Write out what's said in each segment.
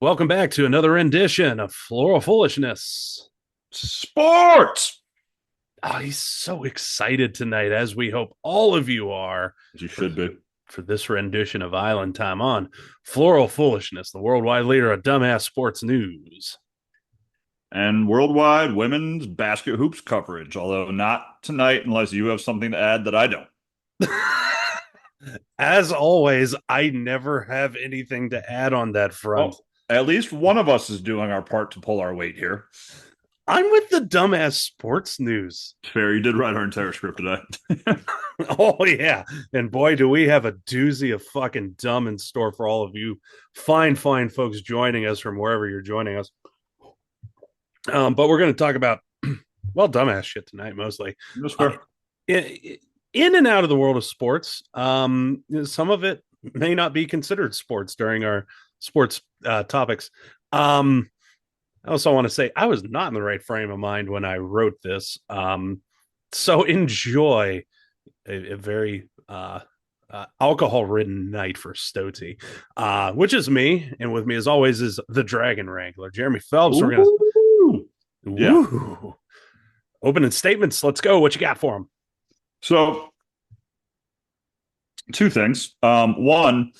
Welcome back to another rendition of Floral Foolishness. Sports, Oh, he's so excited tonight, as we hope all of you are, as you for, should be. for this rendition of Island Time on Floral Foolishness, the worldwide leader of dumbass sports news. And worldwide women's basket hoops coverage, although not tonight unless you have something to add that I don't. As always, I never have anything to add on that front. Well, at least one of us is doing our part to pull our weight here. I'm with the dumbass sports news. Fair, you did write our entire script today. Oh, yeah. And boy, do we have a doozy of fucking dumb in store for all of you fine folks joining us from wherever you're joining us. But we're going to talk about, well, dumbass shit tonight, mostly. That's Uh, fair. in and out of the world of sports, some of it may not be considered sports during our sports topics. I also want to say I was not in the right frame of mind when I wrote this. So enjoy a very alcohol ridden night for Stoty, which is me. And with me, as always, is the Dragon Wrangler, Jeremy Phelps. We're going Ooh. Yeah. to opening statements. Let's go. What you got for him? So, two things. One,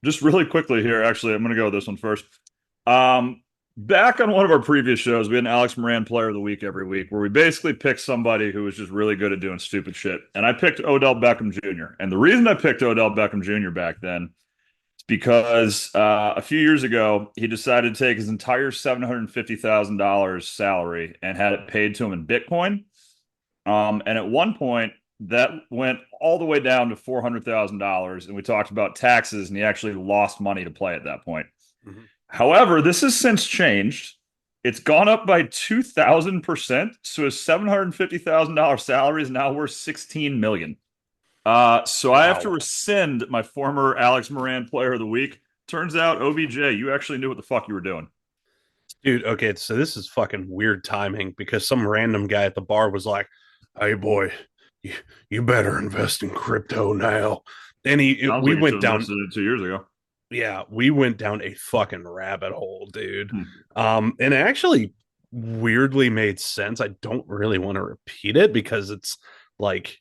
just really quickly here, actually, I'm going to go with this one first. Back on one of our previous shows, we had an Alex Moran Player of the Week every week, where we basically picked somebody who was just really good at doing stupid shit. And I picked Odell Beckham Jr. And the reason I picked Odell Beckham Jr. back then is because a few years ago, he decided to take his entire $750,000 salary and had it paid to him in Bitcoin. And at one point, that went all the way down to $400,000. And we talked about taxes, and he actually lost money to play at that point. Mm-hmm. However, this has since changed. It's gone up by 2,000%. So his $750,000 salary is now worth 16 million. So I have to Wow. rescind my former Alex Moran Player of the Week. Turns out, OBJ, you actually knew what the fuck you were doing. Dude, okay, so this is fucking weird timing because some random guy at the bar was like, "Hey, boy, you, you better invest in crypto now." And Sounds we like you should went have down, invested in it 2 years ago. yeah, we went down a fucking rabbit hole, dude. Hmm. And it actually weirdly made sense. I don't really want to repeat it because it's like,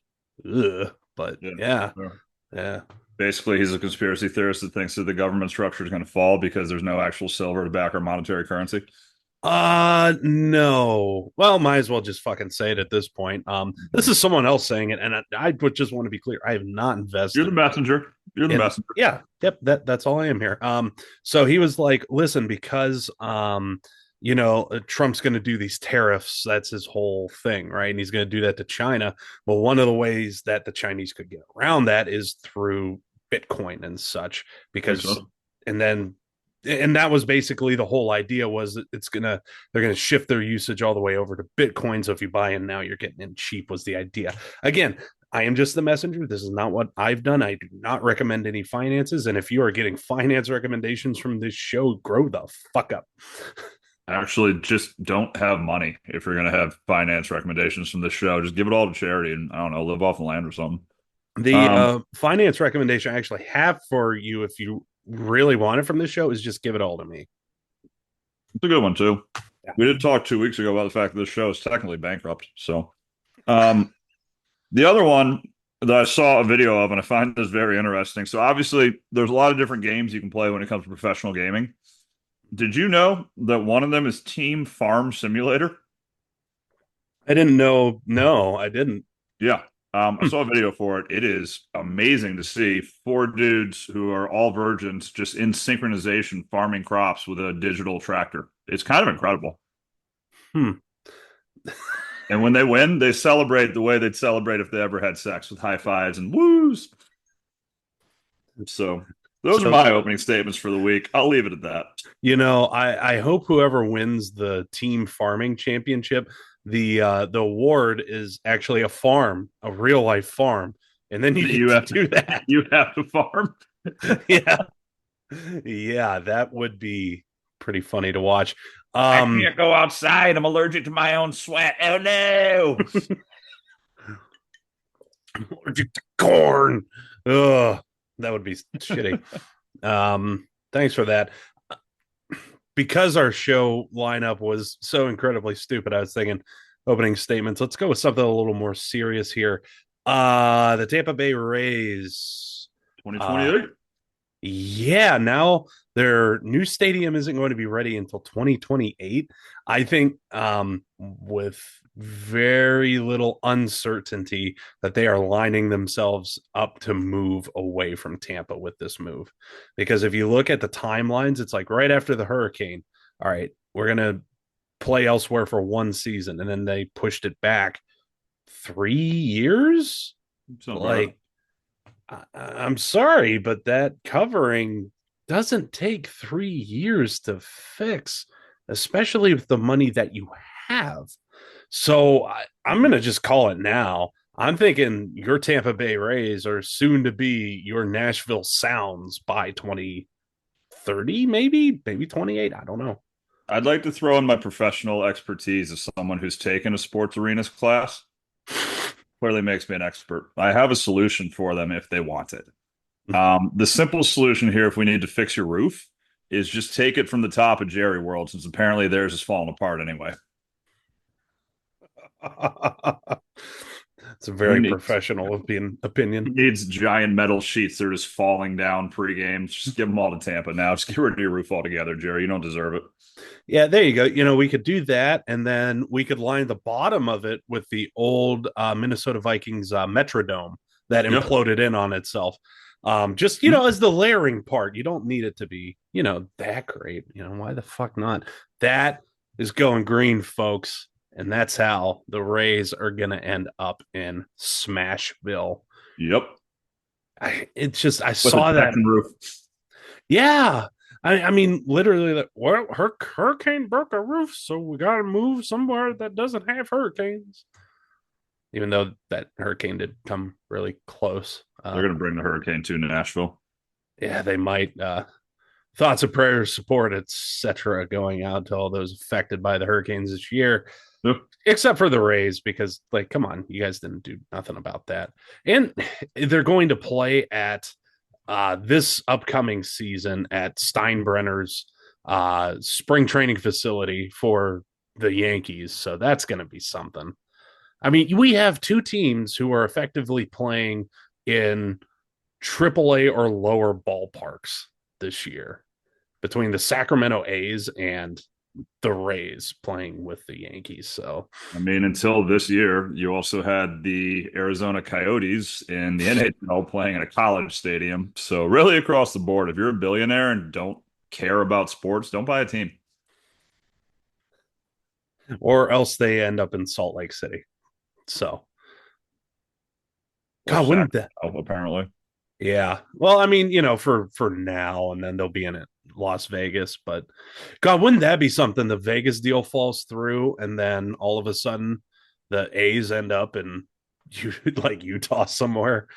ugh, but Yeah. yeah, Yeah. yeah. Basically, he's a conspiracy theorist that thinks that the government structure is going to fall because there's no actual silver to back our monetary currency. No. Well, might as well just fucking say it at this point. This is someone else saying it, and I would just want to be clear. I have not You're the invested messenger. You're the in, messenger. yeah, yep, that's all I am here. So he was like, listen, because Trump's gonna do these tariffs, that's his whole thing, right? And he's gonna do that to China. Well, one of the ways that the Chinese could get around that is through Bitcoin and such, Makes because sense. and then and that was basically the whole idea was that they're gonna shift their usage all the way over to Bitcoin. So if you buy in now, you're getting in cheap was the idea. Again, I am just the messenger. This is not what I've done. I do not recommend any finances. And if you are getting finance recommendations from this show, grow the fuck up. Actually, just don't have money if you're going to have finance recommendations from this show. Just give it all to charity and I don't know, live off the land or something. The Um, finance recommendation I actually have for you, if you really want it from this show, is just give it all to me. it's a good one too. Yeah. We did talk 2 weeks ago about the fact that this show is technically bankrupt. So, um, the other one that I saw a video of, and I find this very interesting. So obviously, there's a lot of different games you can play when it comes to professional gaming. Did you know that one of them is Team Farm Simulator? I didn't know. No, I didn't. Yeah. I Hmm. saw a video for it. It is amazing to see four dudes who are all virgins just in synchronization farming crops with a digital tractor. It's kind of incredible. Hmm. And when they win, they celebrate the way they'd celebrate if they ever had sex with high fives and woos. So those are So, my opening statements for the week. I'll leave it at that. I hope whoever wins the team farming championship, the award is actually a farm, a real life farm, and then you get You to have do that. you have to farm. Yeah, yeah, that would be pretty funny to watch. I Um, can't go outside. I'm allergic to my own sweat. Oh no. corn. Ugh, that would be shitty. Thanks for that. because our show lineup was so incredibly stupid, I was thinking opening statements. Let's go with something a little more serious here. The Tampa Bay Rays. Uh 2028. yeah, now their new stadium isn't going to be ready until 2028. I think with very little uncertainty that they are lining themselves up to move away from Tampa with this move. Because if you look at the timelines, it's like right after the hurricane, all right, we're going to play elsewhere for one season. And then they pushed it back 3 years. Sound about right. Like, I'm sorry, but that covering doesn't take 3 years to fix, especially with the money that you have. So I'm going to just call it now. I'm thinking your Tampa Bay Rays are soon to be your Nashville Sounds by 2030, maybe 28. I don't know. I'd like to throw in my professional expertise as someone who's taken a sports arenas class. Clearly makes me an expert. I have a solution for them if they want it. The simple solution here, if we need to fix your roof, is just take it from the top of Jerry World, since apparently theirs is falling apart anyway. It's a Who very needs professional who opinion. needs giant metal sheets that are just falling down pregame? Just give them all to Tampa now. Just get rid of your roof altogether, Jerry. You don't deserve it. Yeah, there you go. We could do that, and then we could line the bottom of it with the old Minnesota Vikings Metrodome that Yeah. imploded in on itself. Just as the layering part, you don't need it to be that great. Why the fuck not? That is going green, folks, and that's how the Rays are gonna end up in Smashville. Yep. I With a saw that. Texan roof. Yeah. I mean, literally, well, her hurricane broke a roof, so we got to move somewhere that doesn't have hurricanes. Even though that hurricane did come really close. They're going to bring the hurricane to Nashville. Yeah, they might. Thoughts of prayers, support, etc., going out to all those affected by the hurricanes this year, Yep. except for the Rays, because, like, come on, you guys didn't do nothing about that. And they're going to play at this upcoming season at Steinbrenner's spring training facility for the Yankees. So that's going to be something. I mean, we have two teams who are effectively playing in AAA or lower ballparks this year between the Sacramento A's and the Rays playing with the Yankees. So, I mean, until this year, you also had the Arizona Coyotes in the NHL playing in a college stadium. So, really, across the board, if you're a billionaire and don't care about sports, don't buy a team. or else they end up in Salt Lake City. So, Or God, wouldn't that? Sacramento, apparently. Yeah. Well, I mean, for now, and then they'll be in it, Las Vegas. But God, wouldn't that be something? The Vegas deal falls through, and then all of a sudden, the A's end up in like Utah somewhere.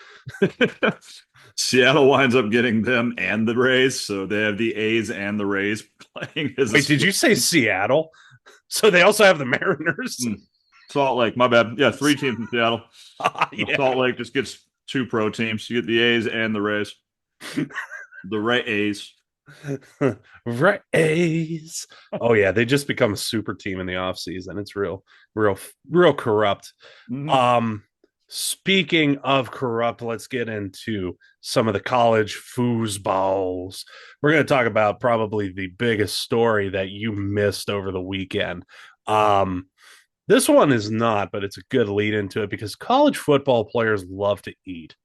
Seattle winds up getting them and the Rays, so they have the A's and the Rays playing as Wait, did you say Seattle? So they also have the Mariners. Salt Lake, my bad. Yeah, three teams in Seattle. Yeah. Salt Lake just gets two pro teams. You get the A's and the Rays. The Rays. Rays. Oh yeah, they just become a super team in the offseason. It's real corrupt. Mm-hmm. Speaking of corrupt, let's get into some of the college foosballs. We're going to talk about probably the biggest story that you missed over the weekend. This one is not, but it's a good lead into it because college football players love to eat.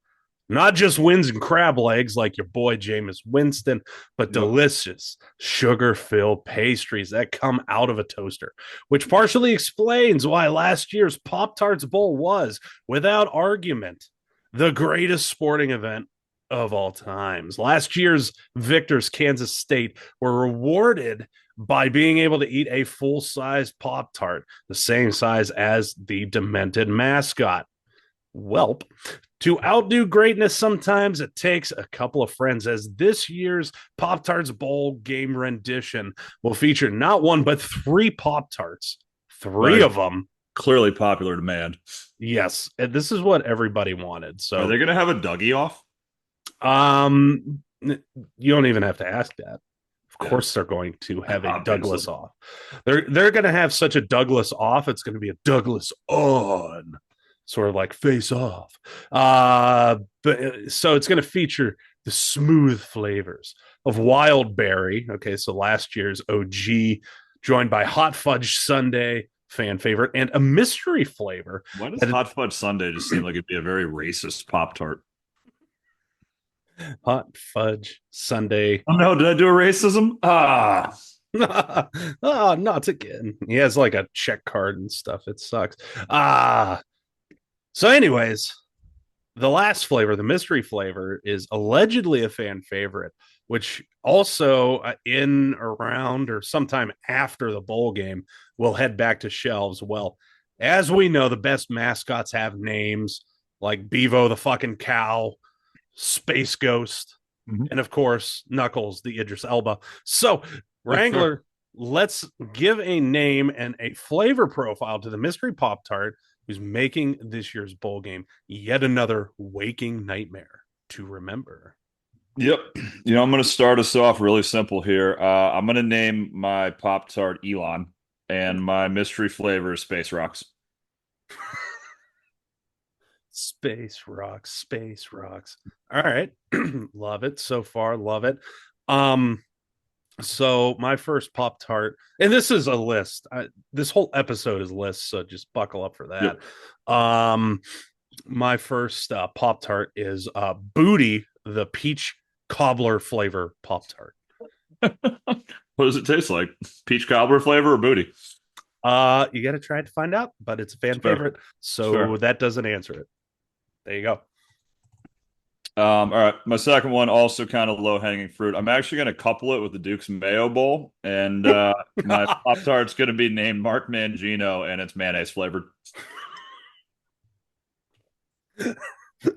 Not just wings and crab legs like your boy Jameis Winston, but Yep. delicious sugar-filled pastries that come out of a toaster, which partially explains why last year's Pop-Tarts Bowl was, without argument, the greatest sporting event of all times. Last year's victors, Kansas State, were rewarded by being able to eat a full-sized Pop-Tart, the same size as the demented mascot. Welp. To outdo greatness, sometimes it takes a couple of friends, as this year's Pop Tarts Bowl game rendition will feature not one, but three Pop Tarts. Three Right. of them. Clearly popular demand. Yes. And this is what everybody wanted. Are So, they going to have a Dougie off? you don't even have to ask that. Of course, they're going to have a Obviously. Douglas off. They're going to have such a Douglas off. It's going to be a Douglas on, sort of like face off. But so it's going to feature the smooth flavors of wild berry. Okay, so last year's OG, joined by hot fudge sundae, fan favorite, and a mystery flavor. Why does That hot fudge sundae just seem like it'd be a very racist Pop Tart? hot fudge sundae. Oh no, did I do a racism? Ah, Oh, not again. He has like a check card and stuff. It sucks. Ah, so anyways, the last flavor, the mystery flavor, is allegedly a fan favorite, which also in around or sometime after the bowl game will head back to shelves. Well, as we know, the best mascots have names like Bevo the fucking cow, Space Ghost, mhm. and of course Knuckles the Idris Elba. So That's fair. Wrangler, let's give a name and a flavor profile to the mystery Pop Tart who's making this year's bowl game yet another waking nightmare to remember. Yep. I'm going to start us off really simple here. I'm going to name my Pop Tart Elon, and my mystery flavor is Space Rocks. Space rocks, space rocks. All right. Love it so far. Love it. Um, so my first Pop Tart, and this is a list. This whole episode is lists, so just buckle up for that. Yep. Um, my first Pop Tart is Booty, the peach cobbler flavor Pop Tart. What does it taste like? Peach cobbler flavor or booty? You got to try it to find out, but it's a fan It's fair. favorite, It's so fair. that doesn't answer it. There you go. All right. My second one, also kind of low hanging fruit. I'm actually going to couple it with the Duke's Mayo Bowl, and my Pop Tart's going to be named Mark Mangino, and it's mayonnaise flavored.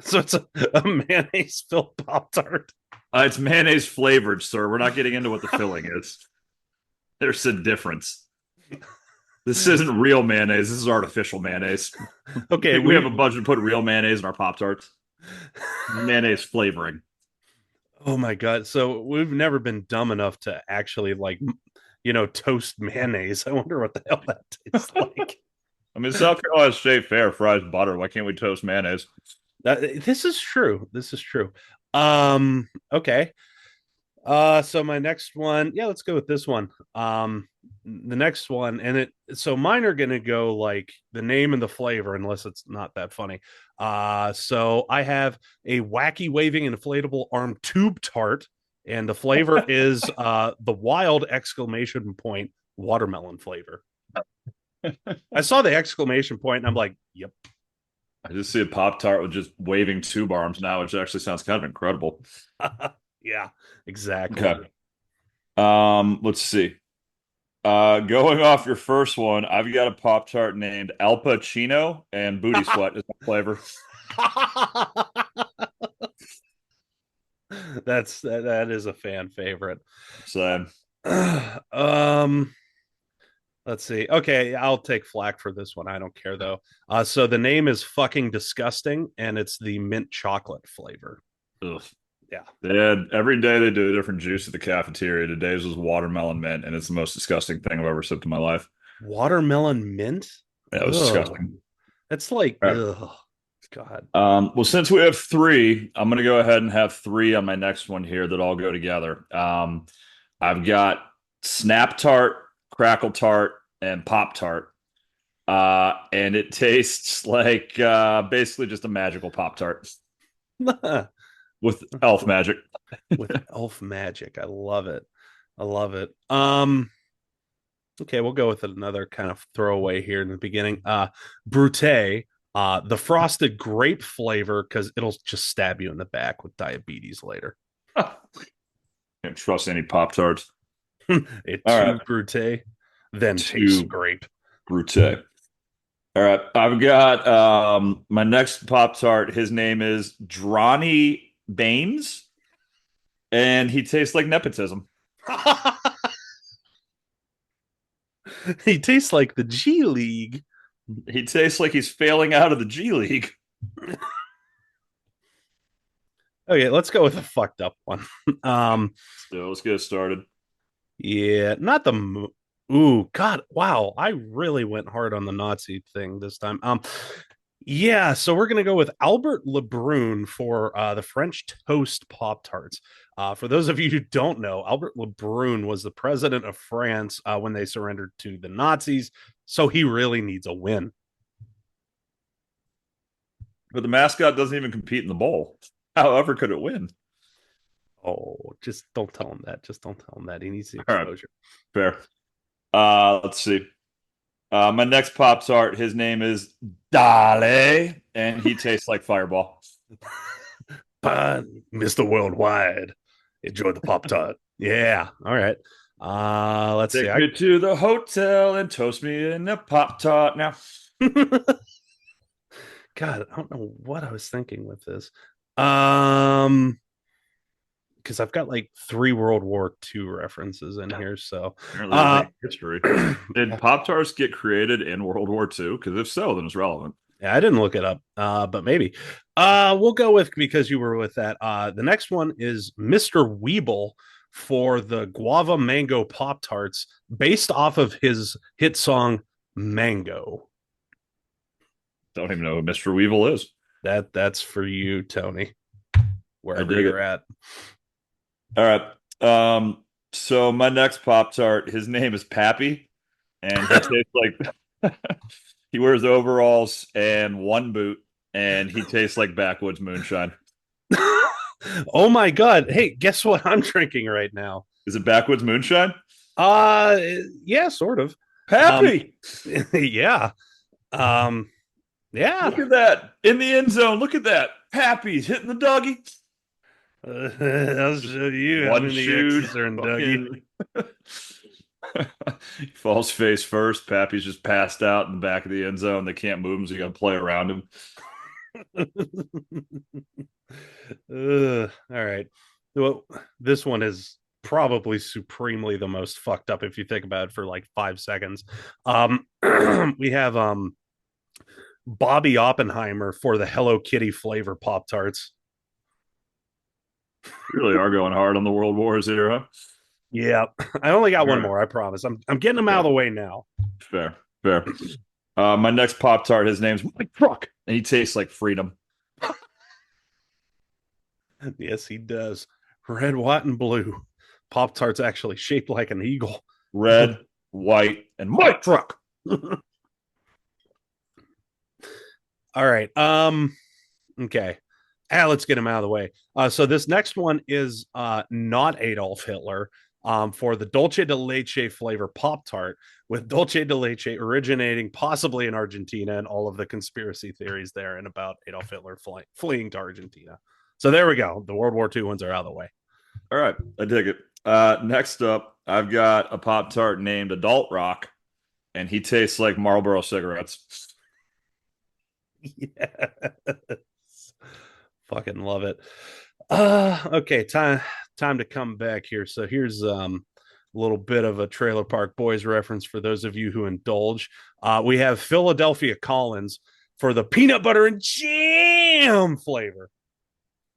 So it's a mayonnaise filled Pop Tart. It's mayonnaise flavored, sir. We're not getting into what the filling is. There's a difference. This isn't real mayonnaise. This is artificial mayonnaise. Okay, We have a budget to put real mayonnaise in our Pop Tarts. Mayonnaise flavoring. Oh my god! So we've never been dumb enough to actually toast mayonnaise. I wonder what the hell that tastes like. I mean, South Carolina State Fair fries butter. Why can't we toast mayonnaise? This is true. This is true. Okay. So my next one, yeah, let's go with this one. The next one, and so mine are gonna go like the name and the flavor, unless it's not that funny. So I have a wacky waving inflatable arm tube tart, and the flavor is the wild exclamation point watermelon flavor. I saw the exclamation point, and I'm like, yep. I just see a Pop Tart with just waving tube arms now, which actually sounds kind of incredible. Yeah, exactly. Okay. Let's see. Going off your first one, I've got a Pop Tart named Al Pacino, and Booty Sweat is my flavor. That is a fan favorite. So, um let's see. Okay, I'll take flack for this one. I don't care though. So the name is fucking disgusting, and it's the mint chocolate flavor. ugh. Yeah. Every day they do a different juice at the cafeteria. Today's was watermelon mint, and it's the most disgusting thing I've ever sipped in my life. Watermelon mint? Yeah, it was Ugh. disgusting. It's like, All right. ugh. God. Well, since we have three, I'm going to go ahead and have three on my next one here that all go together. I've got Snap Tart, Crackle Tart, and Pop Tart. And it tastes like basically just a magical Pop Tart with elf magic. With elf magic. I love it. I love it. Okay, we'll go with another kind of throwaway here in the beginning. Brute, the frosted grape flavor, because it'll just stab you in the back with diabetes later. Can't trust any Pop Tarts. It All too right, brute, then tastes two grape. Brute. All right, I've got my next Pop Tart. His name is Dronny Baines, and he tastes like nepotism. He tastes like the G League. He tastes like he's failing out of the G League. Okay, let's go with a fucked up one. So let's get started. Yeah, not the ooh, God, wow. I really went hard on the Nazi thing this time. Yeah, so we're gonna go with Albert Lebrun for the French toast Pop Tarts. For those of you who don't know, Albert Lebrun was the president of France when they surrendered to the Nazis. So he really needs a win. But the mascot doesn't even compete in the bowl. However, could it win? Oh, just don't tell him that. Just don't tell him that. He needs the All right, exposure. fair. Let's see. My next Pop Tart, his name is Dale, and he tastes like Fireball. But Mr. Worldwide, enjoy the Pop Tart. Yeah. All right. Let's see. Take me to the hotel and toast me in a Pop Tart now. God, I don't know what I was thinking with this. Um, because I've got like three World War II references in here. So, Apparently, there's uh, a history. Did yeah, Pop Tarts get created in World War II? Because if so, then it's relevant. I didn't look it up, but maybe. We'll go with because you were with that. The next one is Mr. Weeble for the guava mango Pop Tarts, based off of his hit song Mango. Don't even know who Mr. Weevil is. That's for you, Tony, I wherever dig you're it. at. All right. So my next Pop Tart, his name is Pappy, and he tastes like he wears overalls and one boot, and he tastes like backwoods moonshine. Oh my god. Hey, guess what I'm drinking right now? Is it backwoods moonshine? Uh yeah, sort of. Um Pappy! yeah. Um yeah. Look at that. In the end zone. Look at that. Pappy's hitting the doggy. I'll Just show you how one many shoot. X's are in Dougie. Fucking he falls face first. Pappy's just passed out in the back of the end zone. They can't move him, so you got to play around him. All right. Well, this one is probably supremely the most fucked up if you think about it for like 5 seconds. We have Bobby Oppenheimer for the Hello Kitty flavor Pop Tarts. You really are going hard on the World Wars here, huh? Yeah, I only got All one right. more. I promise. I'm getting them out of Okay. the way now. Fair. Fair. My next Pop Tart, his name's Mike Truck, and he tastes like freedom. Yes, he does. Red, white, and blue. Pop Tart's actually shaped like an eagle. Red, white, and Mike Truck. All right. Okay. Let's get him out of the way. So this next one is not Adolf Hitler. For the Dolce de Leche flavor Pop Tart, with Dolce de Leche originating possibly in Argentina and all of the conspiracy theories there and about Adolf Hitler fleeing to Argentina. So there we go. The World War II ones are out of the way. All right, I dig it. Next up, I've got a Pop Tart named Adult Rock, and he tastes like Marlboro cigarettes. Yes. Fucking love it. Okay, time to come back here. So here's a little bit of a Trailer Park Boys reference for those of you who indulge. We have Philadelphia Collins for the peanut butter and jam flavor.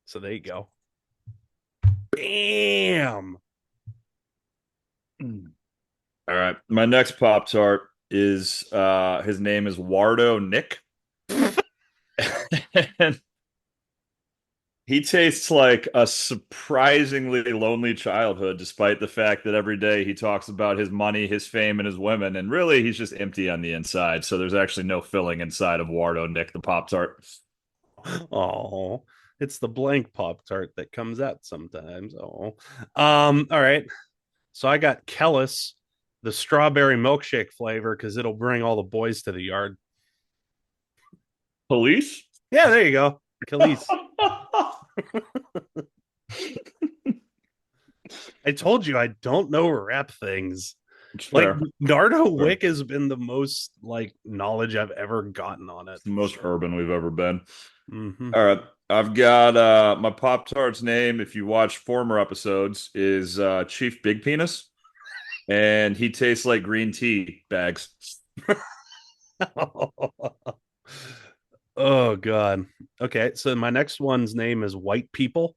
So there you go. Bam. All right, my next Pop Tart is his name is Wardo Nick, and he tastes like a surprisingly lonely childhood, despite the fact that every day he talks about his money, his fame, and his women. And really, he's just empty on the inside. So there's actually no filling inside of Wardo Nick, the Pop Tart. Oh, it's the blank Pop Tart that comes out sometimes. Oh, all right. So I got Kellis, the strawberry milkshake flavor, because it'll bring all the boys to the yard. Police? Yeah, there you go. Khalees. I told you I don't know rap things. It's Like fair. Nardo Fair. Wick has been the most like knowledge I've ever gotten on it. It's the most urban we've ever been. Mm-hmm. All right. I've got my Pop Tart's name, if you watch former episodes, is Chief Big Penis. And he tastes like green tea bags. Oh god. Okay, so my next one's name is White People,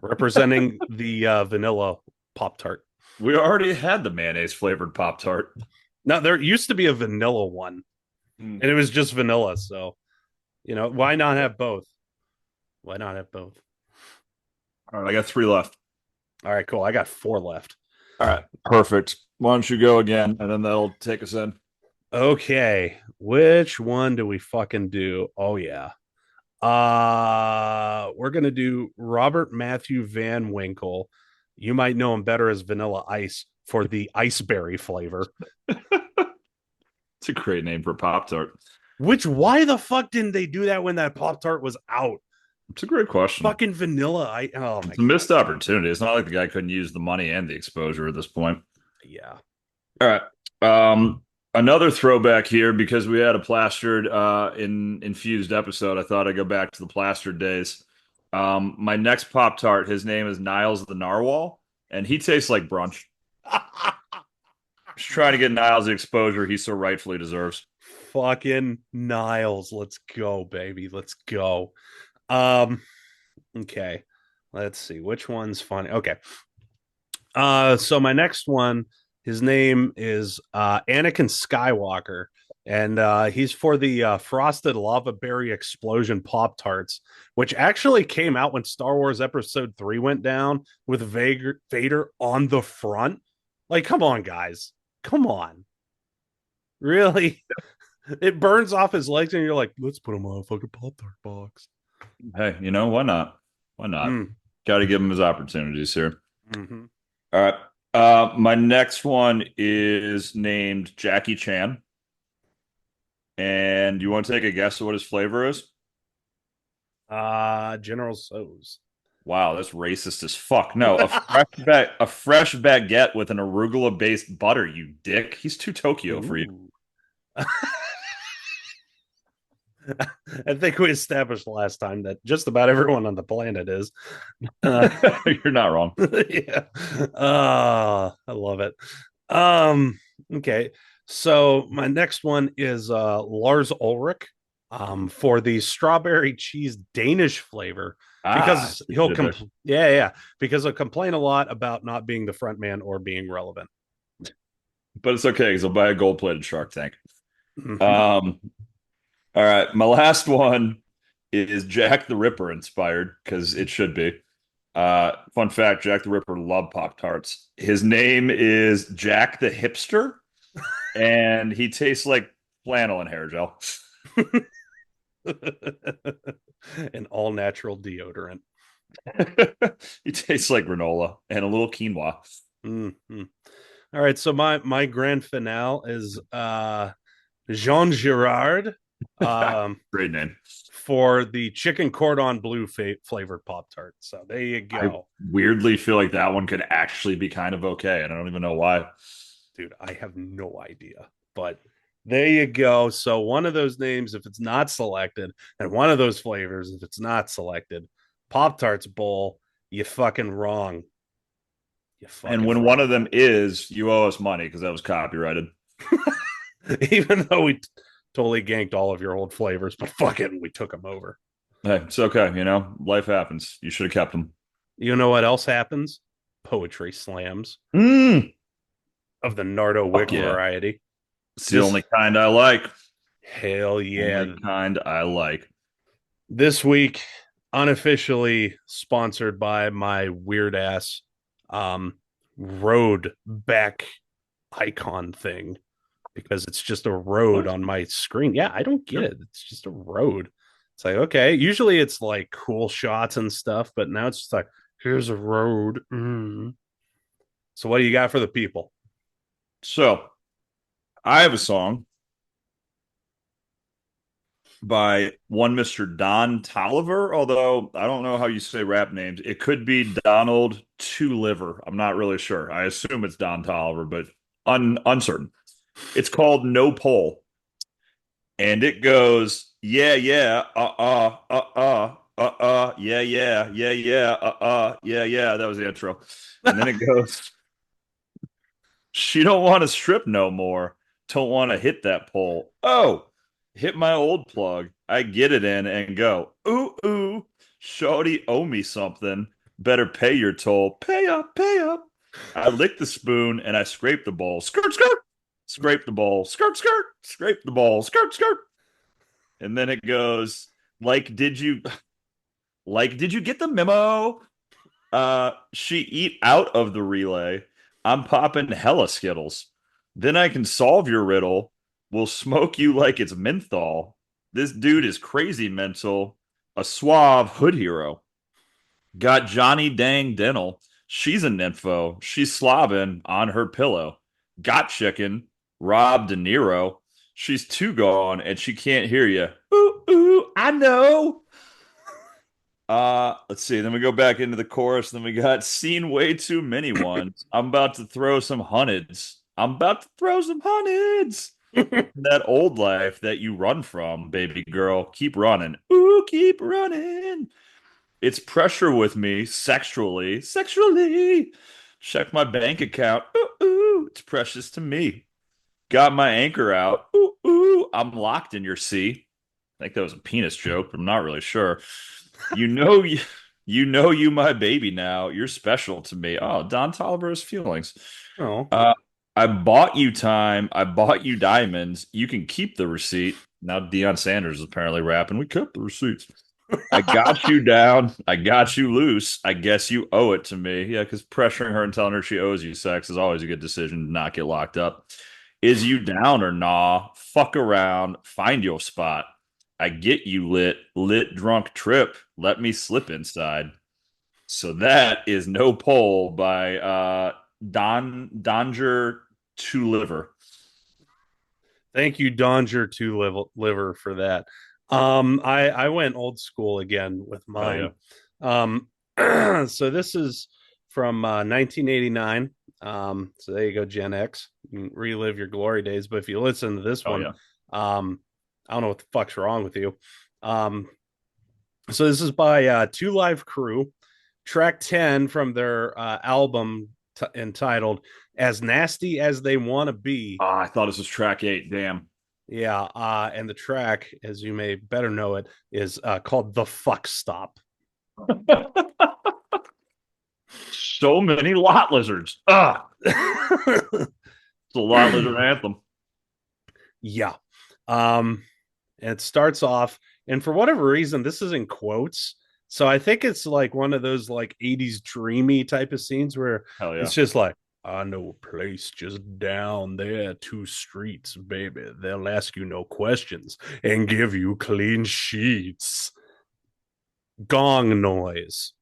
representing the vanilla Pop Tart. We already had the mayonnaise flavored Pop Tart. Now there used to be a vanilla one, Mm. and it was just vanilla. So why not have both? Why not have both? All right, I got three left. All right, cool. I got four left. All right, perfect. Why don't you go again, and then that'll take us in. Okay, which one do we fucking do? Oh yeah. We're gonna do Robert Matthew Van Winkle. You might know him better as Vanilla Ice for the iceberry flavor. It's a great name for Pop Tart. Which why the fuck didn't they do that when that Pop Tart was out? It's a great question. Fucking vanilla. Oh my It's a missed opportunity. It's not like the guy couldn't use the money and the exposure at this point. yeah. All right. Another throwback here because we had a plastered in infused episode. I thought I'd go back to the plastered days. My next Pop Tart, his name is Niles the Narwhal, and he tastes like brunch. Just trying to get Niles the exposure he so rightfully deserves. Fucking Niles. Let's go, baby. Let's go. Um, okay. Let's see. Which one's funny? Okay. So my next one, his name is Anakin Skywalker, and he's for the Frosted Lava Berry Explosion Pop Tarts, which actually came out when Star Wars Episode 3 went down with Vader on the front. Like, come on, guys. Come on. Really? It burns off his legs, and you're like, let's put him on a fucking Pop Tart box. Hey, why not? Why not? Got to give him his opportunities here. Mm-hmm. All right. My next one is named Jackie Chan. And you want to take a guess at what his flavor is? General So's. Wow, that's racist as fuck. No, a fresh baguette with an arugula-based butter, you dick. He's too Tokyo for you. I think we established last time that just about everyone on the planet is. You're not wrong. Yeah. I love it. Okay. So my next one is Lars Ulrich for the strawberry cheese Danish flavor because because he'll complain a lot about not being the front man or being relevant. But it's okay because I'll buy a gold-plated Shark Tank. Mm-hmm. All right, my last one is Jack the Ripper inspired because it should be. Fun fact, Jack the Ripper loved Pop-Tarts. His name is Jack the Hipster, and he tastes like flannel and hair gel. An all natural deodorant. He tastes like granola and a little quinoa. Mm-hmm. All right, so my grand finale is Jean Girard Great name. for the chicken cordon bleu flavored Pop Tart. So there you go. I weirdly feel like that one could actually be kind of okay, and I don't even know why. Dude, I have no idea. But there you go. So one of those names, if it's not selected, and one of those flavors, if it's not selected, Pop Tarts Bowl, you fucking wrong. And when one of them is, you owe us money because that was copyrighted. Even though we totally ganked all of your old flavors, but fuck it, we took them over. Hey, it's okay. Life happens. You should have kept them. You know what else happens? Poetry slams of the Nardo Wick variety. It's the only kind I like. Hell yeah. Only kind I like. This week, unofficially sponsored by my weird ass road back icon thing because it's just a road on my screen. Yeah, I don't get it. It's just a road. It's like, okay, usually it's like cool shots and stuff, but now it's just like, here's a road. So what do you got for the people? So I have a song by one Mr. Don Tolliver, although I don't know how you say rap names. It could be Donald Two Liver. I'm not really sure. I assume it's Don Tolliver, but uncertain. It's called No Pole. And it goes, yeah, yeah, yeah, yeah, yeah, yeah, yeah, yeah. That was the intro. And then it goes, she don't want to strip no more. Don't want to hit that pole. Oh, hit my old plug. I get it in and go, ooh, ooh, shorty owe me something. Better pay your toll. Pay up, pay up. I lick the spoon and I scrape the bowl. Skirt, skirt. Scrape the bowl. Skirt, skirt. Scrape the bowl. Skirt, skirt. And then it goes, like, did you get the memo? She eat out of the relay. I'm popping hella Skittles. Then I can solve your riddle. We'll smoke you like it's menthol. This dude is crazy mental. A suave hood hero. Got Johnny Dang Dental. She's a nympho. She's slobbing on her pillow. Got chicken. Rob De Niro. She's too gone and she can't hear you. Ooh, ooh, I know. Let's see. Then we go back into the chorus. Then we got seen way too many ones. I'm about to throw some hundreds. I'm about to throw some hundreds. That old life that you run from, baby girl. Keep running. Ooh, keep running. It's pressure with me sexually. Sexually. Check my bank account. Ooh, ooh, it's precious to me. Got my anchor out. Ooh, ooh, I'm locked in your sea. I think that was a penis joke, but I'm not really sure. You know you my baby now. You're special to me. Oh, Don Tolliver's feelings. Oh, Uh, I bought you time. I bought you diamonds. You can keep the receipt. Now Deion Sanders is apparently rapping. We kept the receipts. I got you down. I got you loose. I guess you owe it to me. Yeah, because pressuring her and telling her she owes you sex is always a good decision to not get locked up. Is you down or nah? Fuck around. Find your spot. I get you lit. Lit drunk trip. Let me slip inside. So that is No Pole by Donger to Liver. thank you, Donger to liver for that. I went old school again with Oh yeah. mine. So this is from 1989. So there you go, Gen X. You can relive your glory days. But if you listen to this Oh one, yeah. I don't know what the fuck's wrong with you. Um, so this is by Two Live Crew, track 10 from their album entitled "As Nasty as They Want to Be." I thought this was track 8. Damn. Yeah, and the track, as you may better know it, is called "The Fuck Stop." So many lot lizards. It's a lot lizard anthem. Yeah. Um, it starts off, and for whatever reason, this is in quotes. So I think it's like one of those like 80s dreamy type of scenes where Hell it's yeah. just like, I know a place just down there, 2 streets, baby. They'll ask you no questions and give you clean sheets. Gong noise.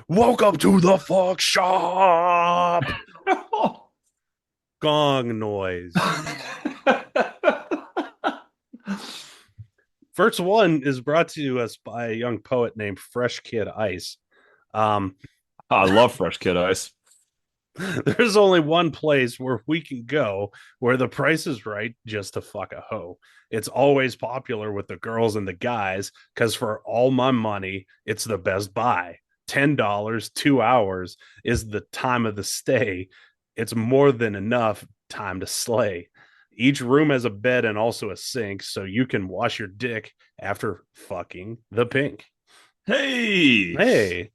Welcome to the fuck shop. Gong noise. First one is brought to us by a young poet named Fresh Kid Ice. Um, I love Fresh Kid Ice. there's only one place where we can go where the price is right just to fuck a hoe. It's always popular with the girls and the guys because for all my money, it's the best buy. $10, 2 hours is the time of the stay. It's more than enough time to slay. Each room has a bed and also a sink, so you can wash your dick after fucking the pink. Hey. Hey,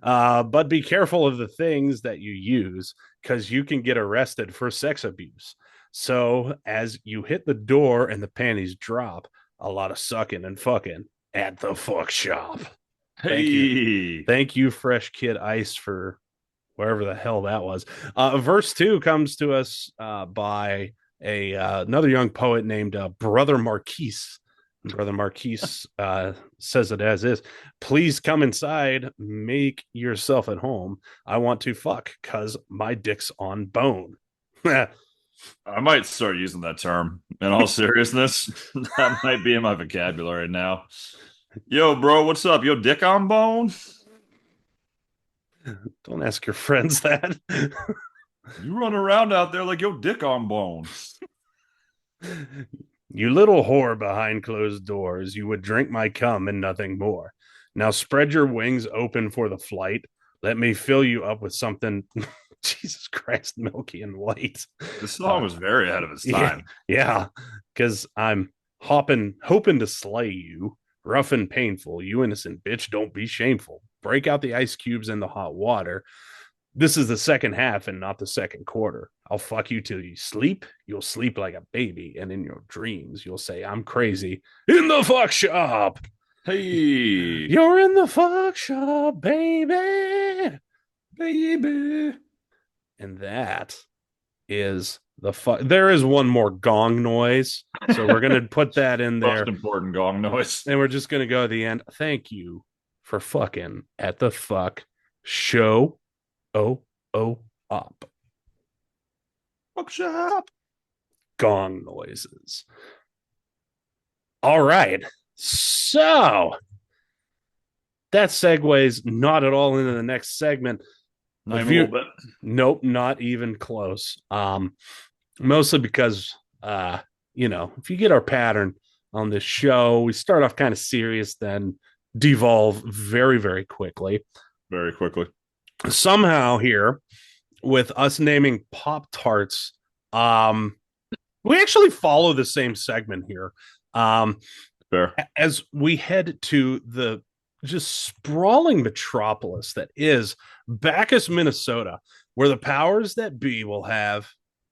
but be careful of the things that you use because you can get arrested for sex abuse. So as you hit the door and the panties drop, a lot of sucking and fucking at the fuck shop. Thank you. Hey. Thank you, Fresh Kid Ice, for wherever the hell that was. Verse 2 comes to us by another young poet named Brother Marquise. Brother Marquise says it as is. Please come inside, make yourself at home. I want to fuck because my dick's on bone. I might start using that term in all seriousness. That might be in my vocabulary now. Yo, bro, what's up? Yo, dick on bone? Don't ask your friends that. You run around out there like yo, dick on bone. You little whore behind closed doors, you would drink my cum and nothing more. Now spread your wings open for the flight. Let me fill you up with something, Jesus Christ, milky and white. This song was very ahead of its Yeah, time. yeah, because I'm hoping to slay you Rough and painful. You innocent bitch, don't be shameful. Break out the ice cubes in the hot water. This is the second half and not the second quarter. I'll fuck you till you sleep. You'll sleep like a baby. And in your dreams, you'll say, I'm crazy in the fuck shop. Hey, You're in the fuck shop, baby. baby. And that is the fuck. There is one more gong noise. So we're going to put that in Most there. important gong noise. And we're just going to go to the end. Thank you for fucking at the fuck show. Up. Fuck shop. Gong noises. All right. So that segues not at all into the next segment. Not even a little bit. Nope, not even close. Mostly because if you get our pattern on this show, we start off kind of serious, then devolve very, very quickly. Very quickly. Somehow here, with us naming Pop-Tarts, we actually follow the same segment here. Fair. As we head to the just sprawling metropolis that is Bacchus, Minnesota, where the powers that be will have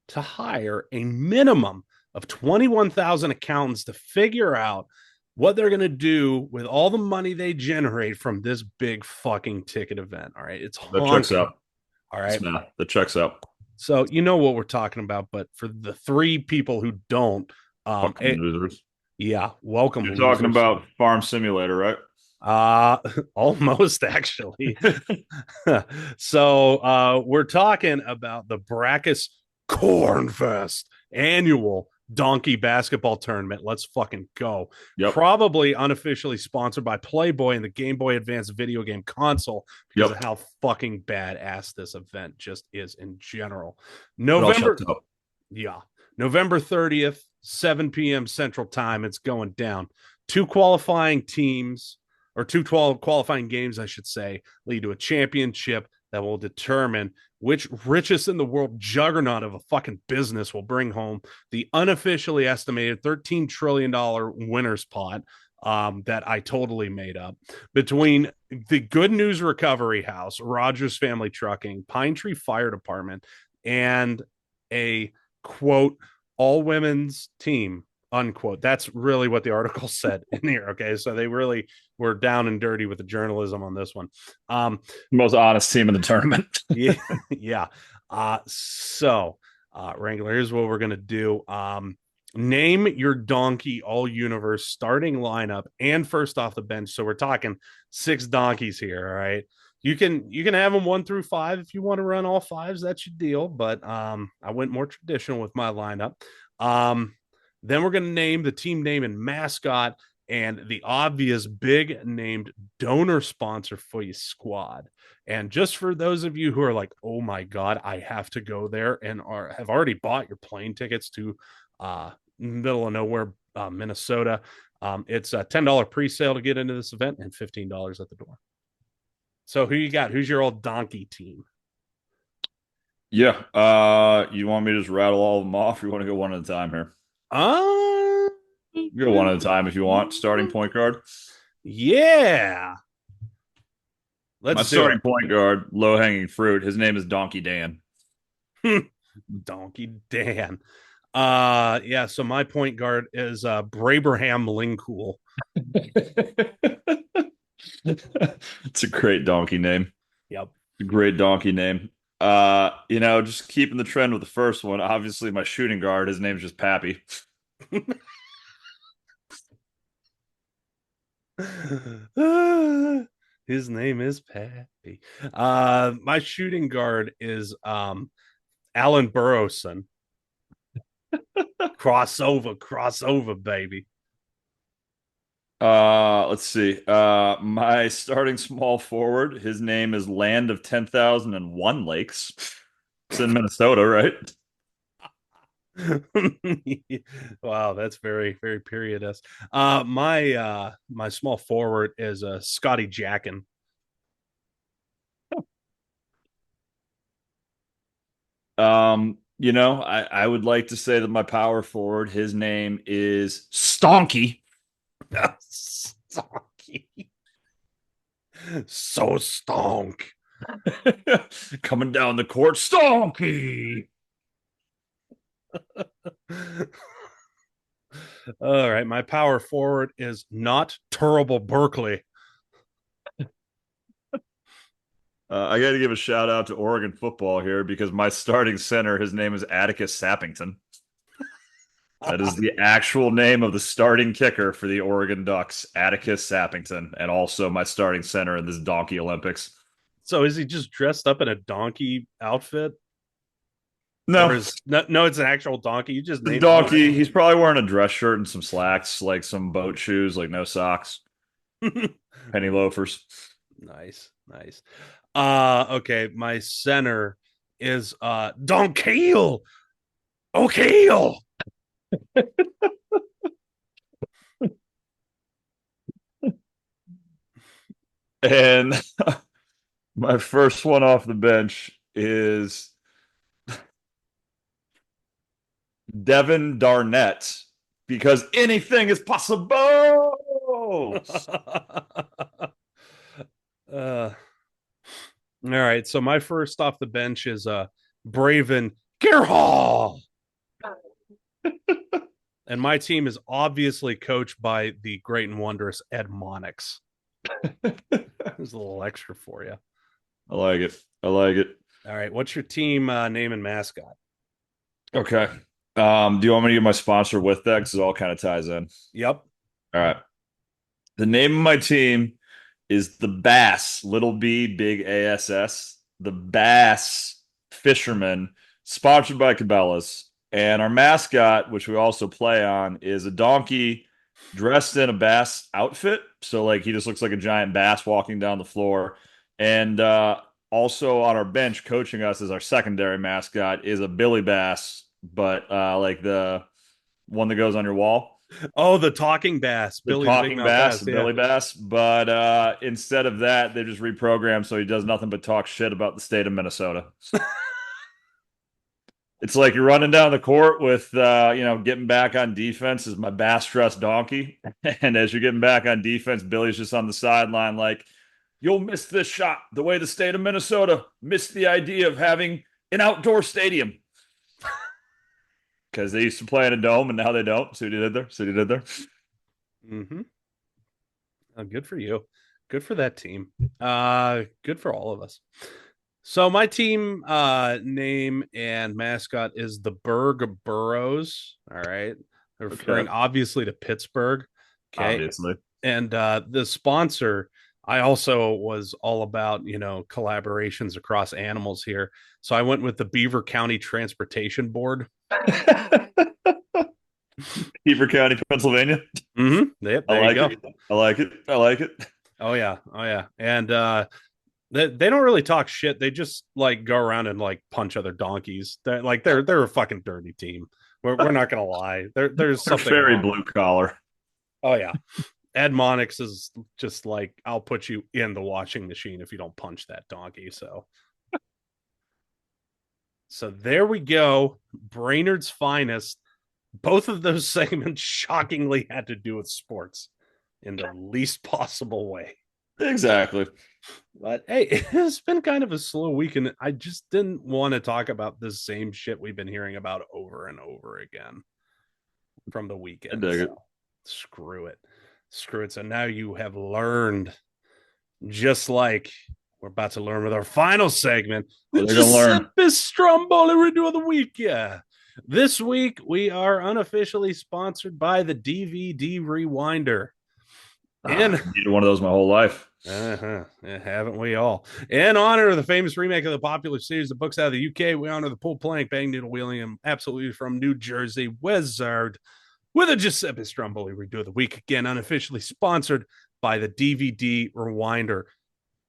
to hire a minimum of 21,000 accountants to figure out what they're going to do with all the money they generate from this big fucking ticket event. All right. It's That checks haunting. out. All right. That checks out. So you know what we're talking about, but for the three people who don't, Losers. yeah, welcome. You're talking about Farm Simulator, right? Almost actually. So we're talking about the Brackus Cornfest annual donkey basketball tournament. Let's fucking go. Yep. Probably unofficially sponsored by Playboy and the Game Boy Advance video game console because of how fucking badass this event just is in general. November 30th, 7 p.m. Central Time. It's going down. Two qualifying games, I should say, lead to a championship that will determine which richest in the world juggernaut of a fucking business will bring home the unofficially estimated $13 trillion winner's pot that I totally made up between the Good News Recovery House, Rogers Family Trucking, Pine Tree Fire Department, and a quote all women's team unquote. That's really what the article said in here. Okay, so they really were down and dirty with the journalism on this one. Most honest team in the tournament. Yeah. Wrangler, here's what we're gonna do. Name your donkey all universe starting lineup and first off the bench. So we're talking 6 donkeys here. All right. You can have them 1 through 5 if you want to run all 5s. That's your deal. But I went more traditional with my lineup. Then we're going to name the team name and mascot and the obvious big named donor sponsor for your squad. And just for those of you who are like, oh my God, I have to go there and have already bought your plane tickets to middle of nowhere, Minnesota. It's a $10 pre-sale to get into this event and $15 at the door. So who you got? Who's your old donkey team? Yeah. You want me to just rattle all of them off? Or you want to go one at a time here? You go one at a time if you want. Starting point guard. Yeah. My starting point guard, low hanging fruit. His name is Donkey Dan. Donkey Dan. Yeah. So my point guard is Brabraham Lingcool. It's a great donkey name. Yep. A great donkey name. Just keeping the trend with the first one. Obviously, my shooting guard, his name's just Pappy. His name is Pappy. My shooting guard is Alan Burrowson. crossover, baby. Let's see. My starting small forward, his name is Land of 10,001 Lakes. It's in Minnesota, right? Wow, that's very, very period-esque. My small forward is Scotty Jackin. I would like to say that my power forward, his name is Stonky. Donkey. So stonk. Coming down the court, Stonky. All right. My power forward is not Terrible Berkeley. I got to give a shout out to Oregon football here because my starting center, his name is Atticus Sappington. That is the actual name of the starting kicker for the Oregon Ducks, Atticus Sappington, and also my starting center in this Donkey Olympics. So is he just dressed up in a donkey outfit? No, Or is no, it's an actual donkey. You just the named donkey, he's probably wearing a dress shirt and some slacks, like some boat shoes, like no socks, it. penny loafers. Nice, nice. Okay, my center is Donkeel. O'Keel. And my first one off the bench is Devin Darnett because anything is possible. All right, so my first off the bench is Braven Gerhall. And my team is obviously coached by the great and wondrous Ed Monix. There's a little extra for you. I like it. I like it. All right, what's your team name and mascot? Okay. Do you want me to get my sponsor with that? Because it all kind of ties in. Yep. All right. The name of my team is the Bass, little B, big ASS, the Bass Fisherman, sponsored by Cabela's. And our mascot, which we also play on, is a donkey dressed in a bass outfit. So, like, he just looks like a giant bass walking down the floor. And also on our bench, coaching us as our secondary mascot, is a Billy Bass, but like the one that goes on your wall. Oh, the talking bass, The Billy the Big talking Mouth bass, Bass. the Yeah. Billy Bass. But instead of that, they just reprogrammed so he does nothing but talk shit about the state of Minnesota. It's like you're running down the court with, getting back on defense is my bass dress donkey. And as you're getting back on defense, Billy's just on the sideline like, you'll miss this shot the way the state of Minnesota missed the idea of having an outdoor stadium. Because they used to play in a dome and now they don't. See what he did there? See what he did there? Mm-hmm. Oh, good for you. Good for that team. Good for all of us. So my team name and mascot is the Berg Burros. All right. They're referring obviously to Pittsburgh. Okay. Obviously. And the sponsor, I also was all about, collaborations across animals here. So I went with the Beaver County Transportation Board. Beaver County, Pennsylvania. Mm-hmm. Yep, there you go. I like it. I like it. Oh yeah. And they don't really talk shit. They just like go around and like punch other donkeys. They're a fucking dirty team. We're not gonna lie. There's something very wrong. blue collar. Oh yeah. Ed Monix is just like, I'll put you in the washing machine if you don't punch that donkey. So there we go. Brainerd's finest. Both of those segments shockingly had to do with sports in the least possible way. Exactly. But hey, it's been kind of a slow week, and I just didn't want to talk about the same shit we've been hearing about over and over again from the weekend. I dig it. Screw it. So now you have learned, just like we're about to learn with our final segment, the Giuseppe Stromboli Redo of the Week. Yeah. This week, we are unofficially sponsored by the DVD Rewinder. And I've needed one of those my whole life. Haven't we all? In honor of the famous remake of the popular series of books out of the UK, we honor the pull plank, bang noodle wheeling, and absolutely from New Jersey, Wizard, with a Giuseppe Stromboli Redo of the Week. Again, unofficially sponsored by the DVD Rewinder.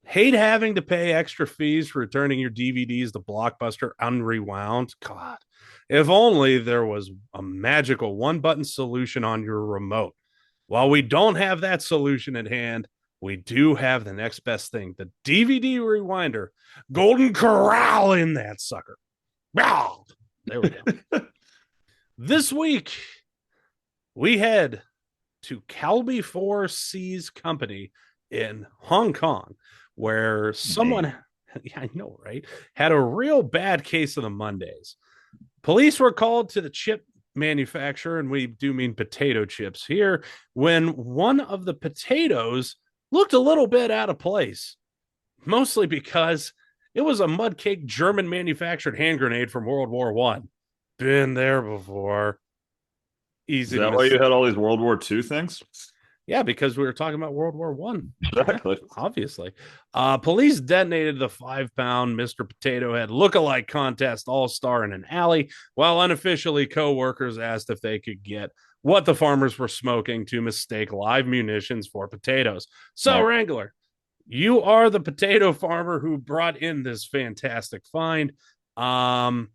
Hate having to pay extra fees for returning your DVDs to Blockbuster unrewound. God, if only there was a magical one-button solution on your remote. While we don't have that solution at hand, we do have the next best thing, the DVD Rewinder. Golden Corral in that sucker. There we go. This week, we head to Calbee 4C's company in Hong Kong, where someone, yeah, I know, right, had a real bad case of the Mondays. Police were called to the chip manufacturer, and we do mean potato chips here, when one of the potatoes looked a little bit out of place, mostly because it was a mudcake German manufactured hand grenade from World War One. Been there before. Is Easy to that why you miss. had all these World War II things? Yeah, because we were talking about World War One. Yeah, Exactly. obviously. Police detonated the 5 pound Mr. Potato Head look-alike contest all-star in an alley, while unofficially co-workers asked if they could get what the farmers were smoking to mistake live munitions for potatoes. So, Smart. Wrangler, you are the potato farmer who brought in this fantastic find. Um,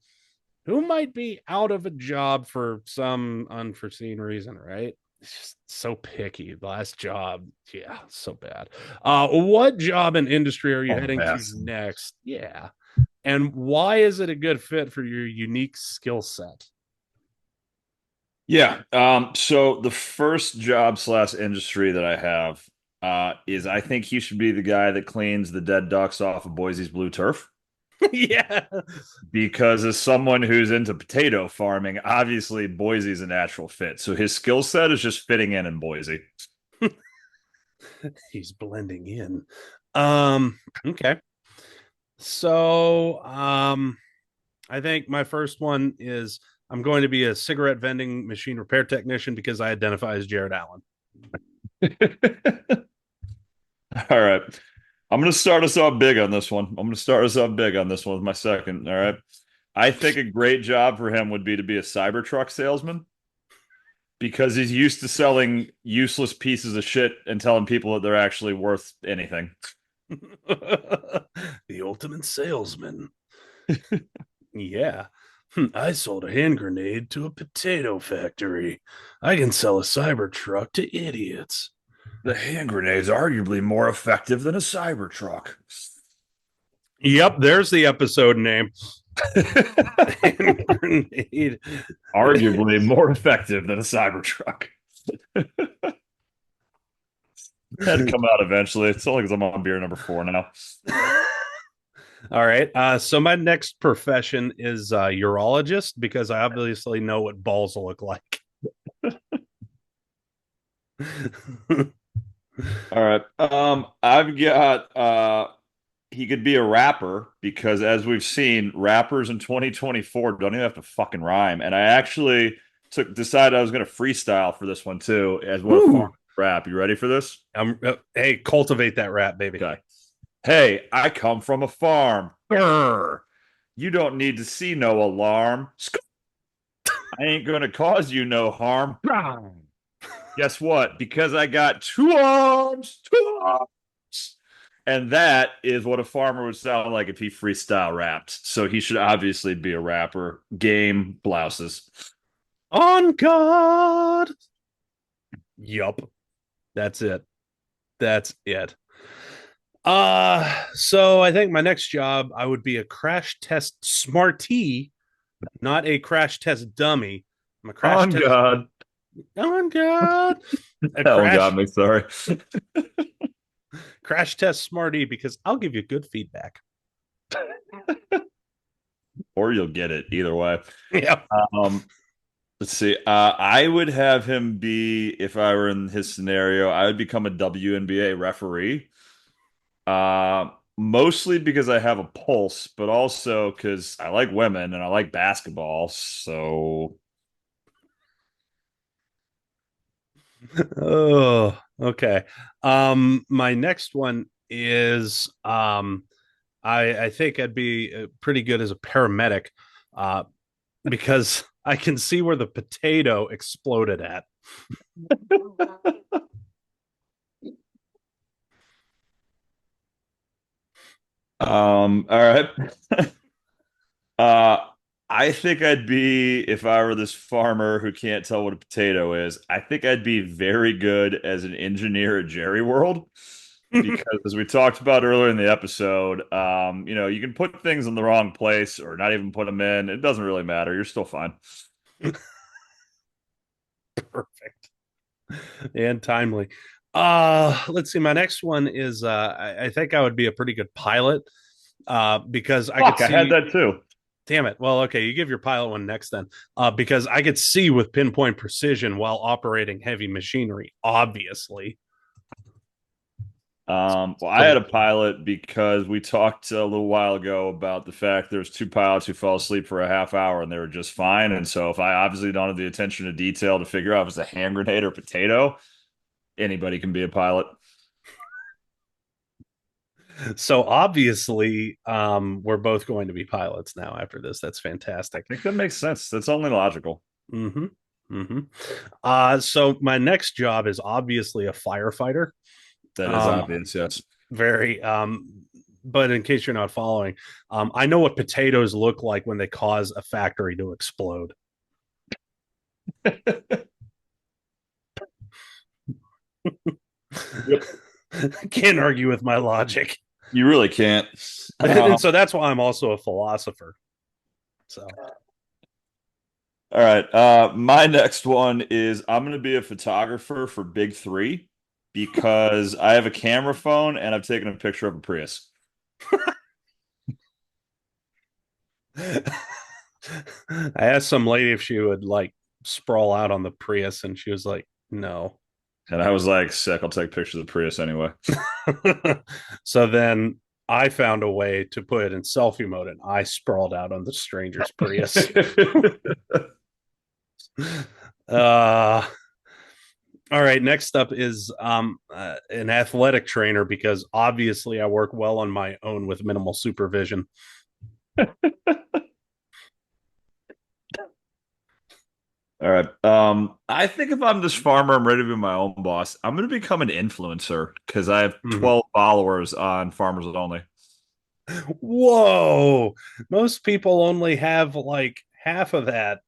who might be out of a job for some unforeseen reason, right? It's just so picky. Last job, yeah, so bad. What job and industry are you Oh, heading to best. next? Yeah. And why is it a good fit for your unique skill set? Yeah. So the first job slash industry that I have is I think he should be the guy that cleans the dead ducks off of Boise's blue turf. Yeah. Because as someone who's into potato farming, obviously Boise's a natural fit. So his skill set is just fitting in Boise. He's blending in. Okay. I think my first one is I'm going to be a cigarette vending machine repair technician because I identify as Jared Allen. All right. I'm going to start us off big on this one. I'm going to start us off big on this one with my second. All right. I think a great job for him would be to be a Cybertruck salesman because he's used to selling useless pieces of shit and telling people that they're actually worth anything. The ultimate salesman. Yeah. I sold a hand grenade to a potato factory. I can sell a Cybertruck to idiots. The hand grenade's arguably more effective than a Cybertruck. Yep, there's the episode name. Hand grenade. Arguably more effective than a Cybertruck. That'd come out eventually. It's only because I'm on beer number 4 now. All right. So my next profession is urologist because I obviously know what balls will look like. All right. I've got he could be a rapper because as we've seen, rappers in 2024 don't even have to fucking rhyme. And I actually decided I was gonna freestyle for this one too, as what a farm rap. You ready for this? Hey, cultivate that rap, baby. Okay. Hey, I come from a farm. Grr. You don't need to see no alarm. I ain't gonna cause you no harm. Guess what? Because I got 2 arms, 2 arms. And that is what a farmer would sound like if he freestyle rapped. So he should obviously be a rapper. Game blouses. On God. Yup. That's it. That's it. So I think my next job I would be a crash test smartee, not a crash test dummy. I'm a crash On test God. on God. A That one got crash me. Sorry. crash test smartee because I'll give you good feedback. Or you'll get it either way. Yeah. Um, let's see. I would have him be, if I were in his scenario, I would become a WNBA referee. Mostly because I have a pulse, but also because I like women and I like basketball. So, Oh, okay. My next one is I think I'd be pretty good as a paramedic, uh, because I can see where the potato exploded at. all right. Uh, I think I'd be, if I were this farmer who can't tell what a potato is, I think I'd be very good as an engineer at Jerry World. Because as we talked about earlier in the episode, you can put things in the wrong place or not even put them in. It doesn't really matter. You're still fine. Perfect. and timely. Let's see. My next one is I think I would be a pretty good pilot because I could Fuck, I had see. that too. Damn it. Well, okay, you give your pilot one next then, because I could see with pinpoint precision while operating heavy machinery. Obviously, Well, I had so a pilot because we talked a little while ago about the fact there's two pilots who fell asleep for a half hour and they were just fine. And so if I obviously don't have the attention to detail to figure out if it's a hand grenade or potato, anybody can be a pilot. so obviously, we're both going to be pilots now after this. That's I fantastic. think that makes sense. That's only logical. Mm-hmm. Mm-hmm. So my next job is obviously a firefighter. That is Um, obvious, yes. very but in case you're not following, I know what potatoes look like when they cause a factory to explode. Yep. Can't argue with my logic. You really can't. And so that's why I'm also a philosopher. So All right. My next one is I'm going to be a photographer for Big Three because I have a camera phone and I've taken a picture of a Prius. I asked some lady if she would like sprawl out on the Prius, and she was like, no. And I was like, sick, I'll take pictures of Prius anyway. So then I found a way to put it in selfie mode, and I sprawled out on the stranger's Prius. uh, all right. Next up is an athletic trainer because obviously I work well on my own with minimal supervision. All right. I think if I'm this farmer, I'm ready to be my own boss. I'm going to become an influencer because I have Mhm. 12 followers on Farmers Only. Whoa. Most people only have like half of that.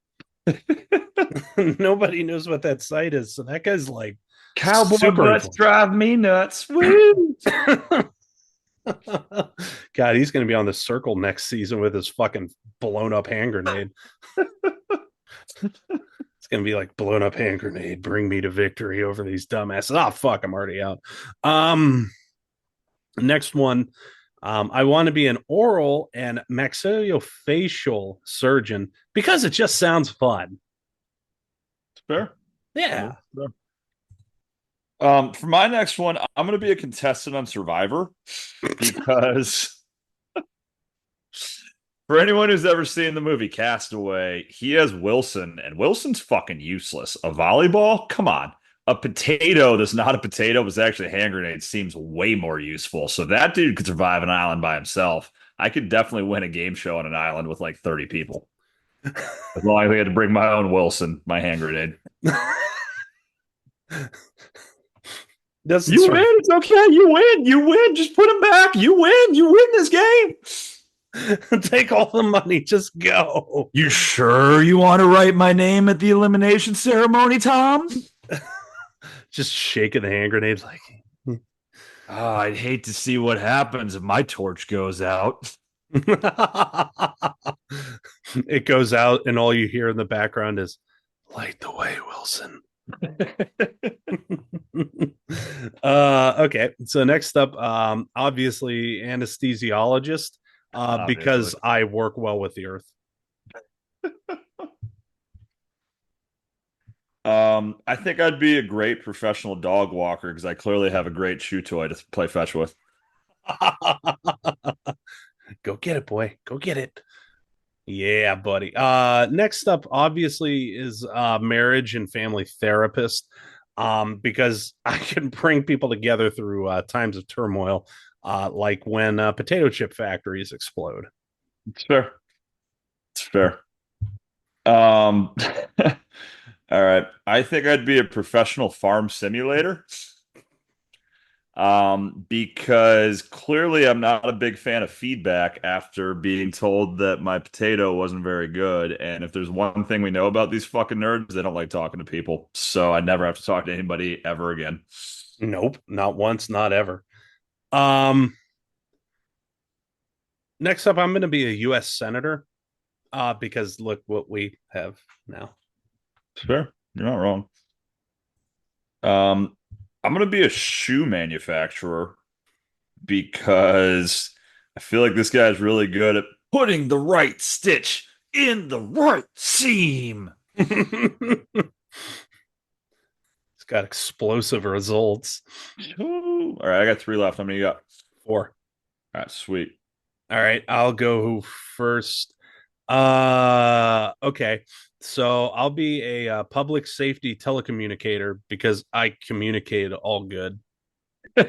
Nobody knows what that site is. So that guy's like Cowboy super butts influential. drive me nuts. Woo! God, he's going to be on the circle next season with his fucking blown up hand grenade. It's going to be like blown up hand grenade. Bring me to victory over these dumbasses. Oh, fuck. I'm already out. Um, Next one. I want to be an oral and maxillofacial surgeon because it just sounds fun. Fair. Yeah. For my next one, I'm going to be a contestant on Survivor because for anyone who's ever seen the movie Castaway, he has Wilson, and Wilson's fucking useless. A volleyball? Come on. A potato that's not a potato, but actually a hand grenade seems way more useful. So that dude could survive an island by himself. I could definitely win a game show on an island with like 30 people. As long as I had to bring my own Wilson, my hand grenade. Doesn't You win. It's okay. You win. You win. Just put him back. You win. You win this game. take all the money. Just go. You sure you want to write my name at the elimination ceremony, Tom? Just shaking the hand grenades like Oh, I'd hate to see what happens if my torch goes out. it goes out, and all you hear in the background is light the way, Wilson. Okay, so next up, obviously anesthesiologist, because Obviously. I work well with the earth. I think I'd be a great professional dog walker because I clearly have a great chew toy to play fetch with. Go get it, boy. Go get it. Yeah, buddy. Next up, obviously, is marriage and family therapist. Because I can bring people together through times of turmoil, like when potato chip factories explode. It's fair. It's fair. Um, all right. I think I'd be a professional farm simulator. Because clearly I'm not a big fan of feedback after being told that my potato wasn't very good. And if there's one thing we know about these fucking nerds, they don't like talking to people. So I never have to talk to anybody ever again. Nope, not once, not ever. Um, Next up, I'm going to be a U.S. senator, because look what we have now. It's fair. You're not wrong. Um, I'm gonna be a shoe manufacturer because I feel like this guy's really good at putting the right stitch in the right seam. It's got explosive results. Ooh. All right, I got three left. How many you got? Four. All right, sweet. All right, I'll go first. Okay. So I'll be a public safety telecommunicator because I communicate all good. All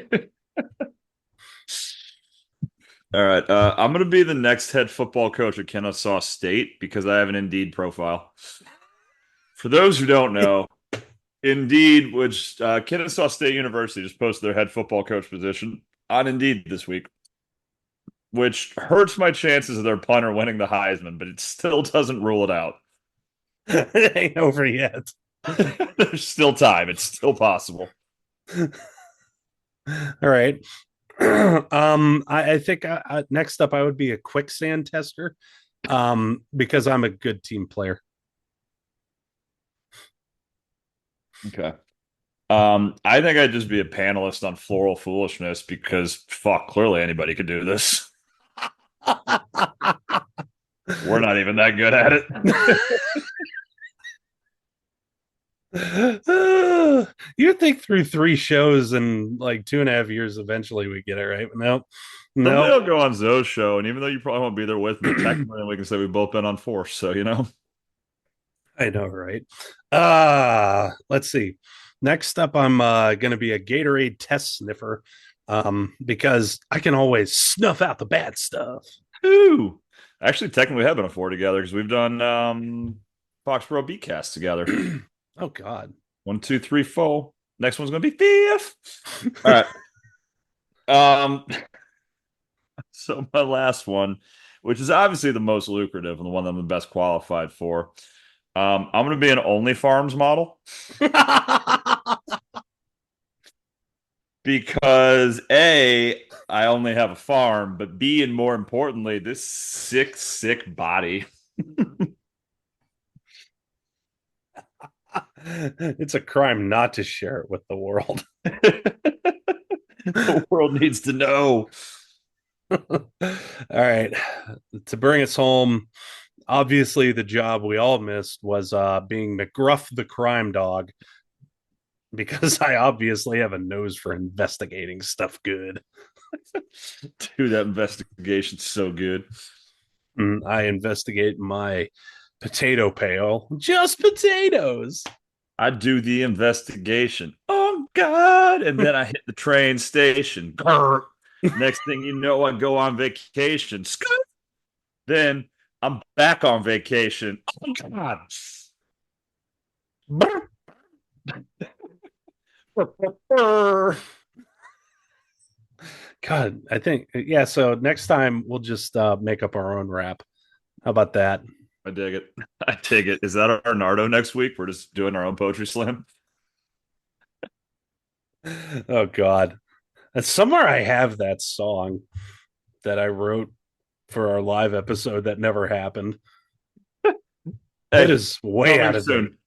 right, I'm gonna be the next head football coach at Kennesaw State because I have an Indeed profile. For those who don't know, Indeed, which Kennesaw State University just posted their head football coach position on Indeed this week, which hurts my chances of their punter winning the Heisman, but it still doesn't rule it out. It ain't over yet. There's still time. It's still possible. All right. I think next up I would be a quicksand tester, because I'm a good team player. Okay. I think I'd just be a panelist on Floral Foolishness because fuck, clearly anybody could do this. We're not even that good at it. You think through three shows in like 2.5 years, eventually we get it right. Nope. Someday Nope. I'll go on Zoe's show, and even though you probably won't be there with me, technically we can say we've both been on Force, so you know. I know, right? Let's see. Next up, I'm gonna be a Gatorade test sniffer. Because I can always snuff out the bad stuff. Ooh. Actually, technically we have been on four together because we've done Foxborough Beatcast together. Oh God. 1, 2, 3, 4. Next one's gonna be fifth. All right. Um, so my last one, which is obviously the most lucrative and the one that I'm the best qualified for. I'm gonna be an Only Farms model because A, I only have a farm, but B, and more importantly, this sick, sick body. It's a crime not to share it with the world. The world needs to know. All right. To bring us home, obviously the job we all missed was being McGruff the crime dog, because I obviously have a nose for investigating stuff good. Dude, that investigation's so good. I investigate my potato pail, just potatoes. I do the investigation. Oh God! And then I hit the train station. Grr. Next thing you know, I go on vacation. Then I'm back on vacation. Oh God! God, I think, yeah. So next time we'll just make up our own rap. How about that? I dig it. I dig it. Is that our Nardo next week? We're just doing our own poetry slam. Oh God, and somewhere I have that song that I wrote for our live episode that never happened. It Hey, is way coming out of date. soon.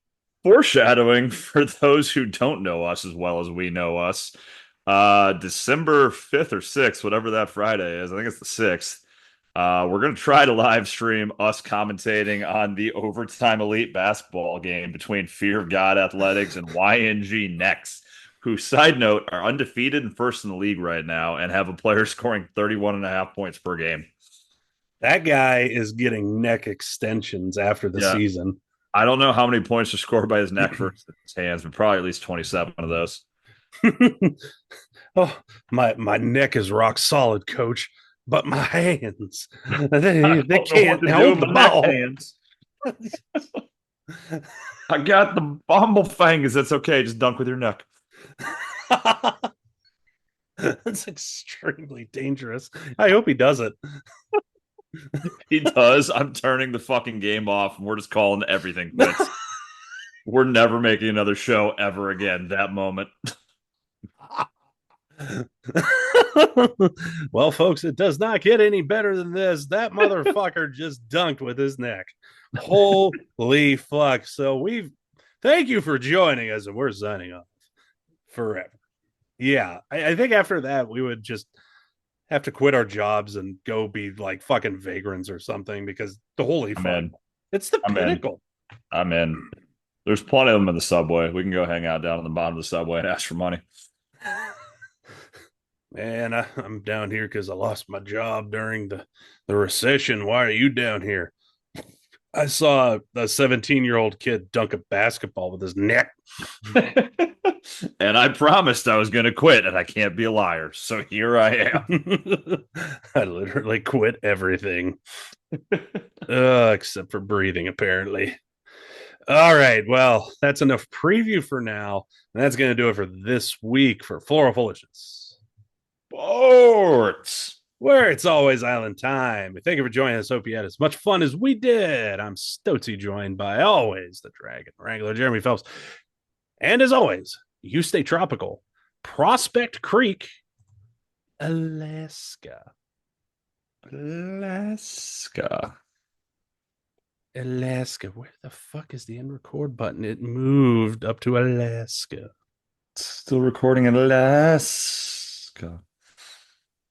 Foreshadowing for those who don't know us as well as we know us. December 5th or 6th, whatever that Friday is, I think it's the 6th. We're gonna try to live stream us commentating on the overtime elite basketball game between Fear of God Athletics and YNG Next, who, side note, are undefeated and first in the league right now and have a player scoring 31 and a half points per game. That guy is getting neck extensions after the Yeah. season. I don't know how many points are scored by his neck versus his hands, but probably at least 27 of those. Oh, my neck is rock solid, coach, but my hands, I they don't know what can't to do hold with the my neck ball. hands. I got the bumble fingers. That's okay. Just dunk with your neck. That's extremely dangerous. I hope he does it. He does. I'm turning the fucking game off and we're just calling everything quits. We're never making another show ever again. That moment. Well, folks, it does not get any better than this. That motherfucker just dunked with his neck. Holy fuck. So we've thank you for joining us, and we're signing off. forever. Yeah, I think after that we would just have to quit our jobs and go be like fucking vagrants or something because the holy I'm fuck, in. it's the I'm in. pinnacle. I'm in. There's plenty of them in the subway. We can go hang out down on the bottom of the subway and ask for money. Man, I'm down here because I lost my job during the recession. Why are you down here? I saw a 17-year-old kid dunk a basketball with his neck. And I promised I was going to quit, and I can't be a liar. So here I am. I literally quit everything, except for breathing, apparently. All right. Well, that's enough preview for now. And that's going to do it for this week for Floral Foolishness, Sports. where it's always island time. Thank you for joining us. Hope you had as much fun as we did. I'm Stoatsy, joined by always the Dragon Wrangler, Jeremy Phelps. And as always, you stay tropical. Prospect Creek, Alaska. Alaska. Alaska. Where the fuck is the end record button? It moved up to Alaska. Still recording in Alaska.